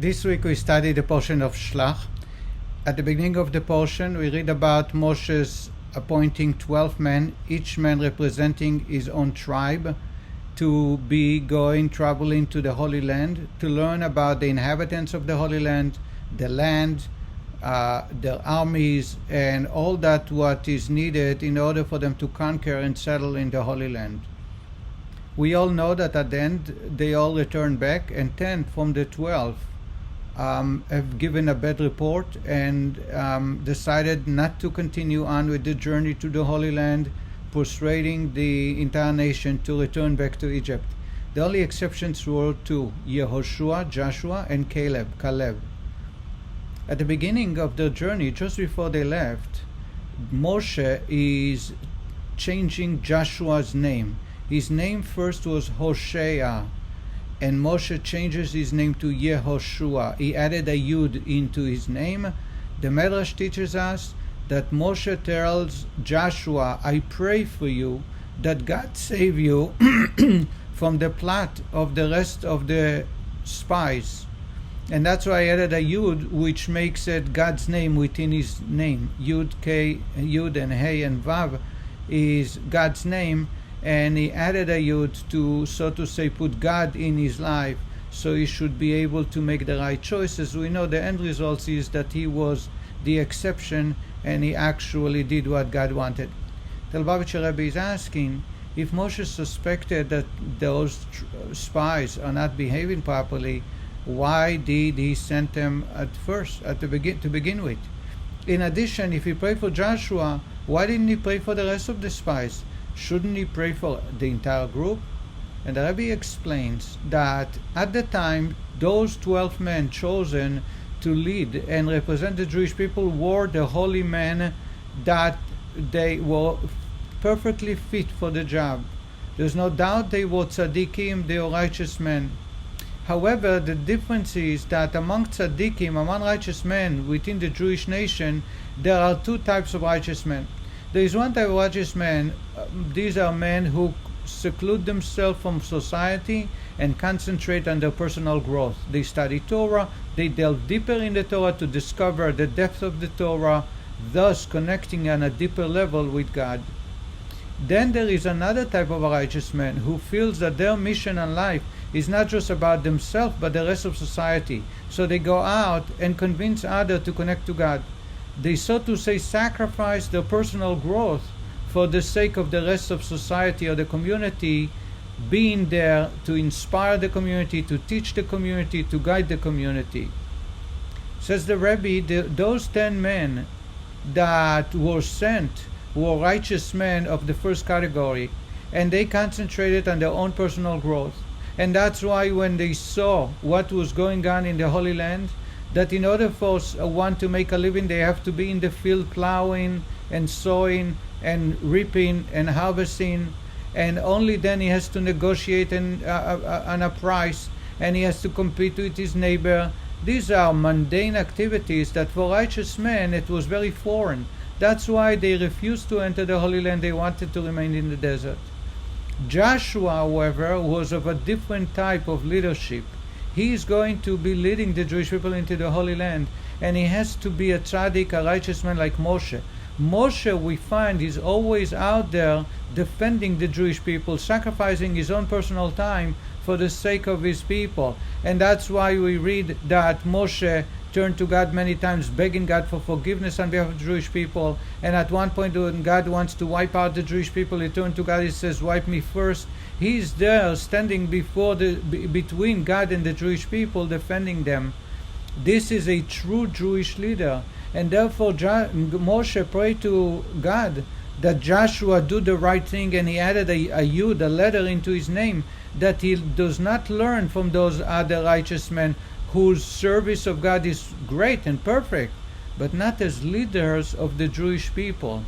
This week we studied the portion of Shelach. At the beginning of the portion, we read about Moshe's appointing 12 men, each man representing his own tribe, to be traveling to the Holy Land, to learn about the inhabitants of the Holy Land, the land, their armies, and all that what is needed in order for them to conquer and settle in the Holy Land. We all know that at the end they all return back, and 10 from the 12 have given a bad report and decided not to continue on with the journey to the Holy Land, persuading the entire nation to return back to Egypt. The only exceptions were two: Yehoshua, Joshua, and Caleb. At the beginning of their journey, just before they left, Moshe is changing Joshua's name. His name first was Hoshea, and Moshe changes his name to Yehoshua. He added a Yud into his name. The Medrash teaches us that Moshe tells Joshua, I pray for you that God save you from the plot of the rest of the spies. And that's why I added a Yud, which makes it God's name within his name. Yud, Yud and Hey and Vav is God's name. And he added a Yud to, so to say, put God in his life, so he should be able to make the right choices. We know the end result is that he was the exception, and he actually did what God wanted. The Lubavitch Rebbe is asking, if Moshe suspected that those spies are not behaving properly, why did he send them to begin with? In addition, if he prayed for Joshua, why didn't he pray for the rest of the spies? Shouldn't he pray for the entire group? And the Rebbe explains that at the time, those 12 men chosen to lead and represent the Jewish people were the holy men, that they were perfectly fit for the job. There's no doubt they were tzaddikim, they were righteous men. However, the difference is that among tzaddikim, among righteous men within the Jewish nation, there are two types of righteous men. There is one type of righteous men. These are men who seclude themselves from society and concentrate on their personal growth. They study Torah, they delve deeper in the Torah to discover the depth of the Torah, thus connecting on a deeper level with God. Then there is another type of righteous man who feels that their mission in life is not just about themselves but the rest of society. So they go out and convince others to connect to God. They, so to say, sacrifice their personal growth for the sake of the rest of society or the community, being there to inspire the community, to teach the community, to guide the community. Says the Rebbe, those 10 men that were sent were righteous men of the first category, and they concentrated on their own personal growth. And that's why when they saw what was going on in the Holy Land, that in order for one to make a living, they have to be in the field plowing and sowing and reaping and harvesting, and only then he has to negotiate on a price, and he has to compete with his neighbor. These are mundane activities that for righteous men it was very foreign. That's why they refused to enter the Holy Land. They wanted to remain in the desert. Joshua, however, was of a different type of leadership. He is going to be leading the Jewish people into the Holy Land, and he has to be a tzaddik, a righteous man like Moshe. Moshe, we find, is always out there defending the Jewish people, sacrificing his own personal time for the sake of his people. And that's why we read that Moshe turned to God many times, begging God for forgiveness on behalf of the Jewish people. And at one point when God wants to wipe out the Jewish people, he turned to God, he says, wipe me first. He's there standing between God and the Jewish people, defending them. This is a true Jewish leader. And therefore Moshe prayed to God that Joshua do the right thing, and he added a Yud, a letter, into his name, that he does not learn from those other righteous men whose service of God is great and perfect, but not as leaders of the Jewish people.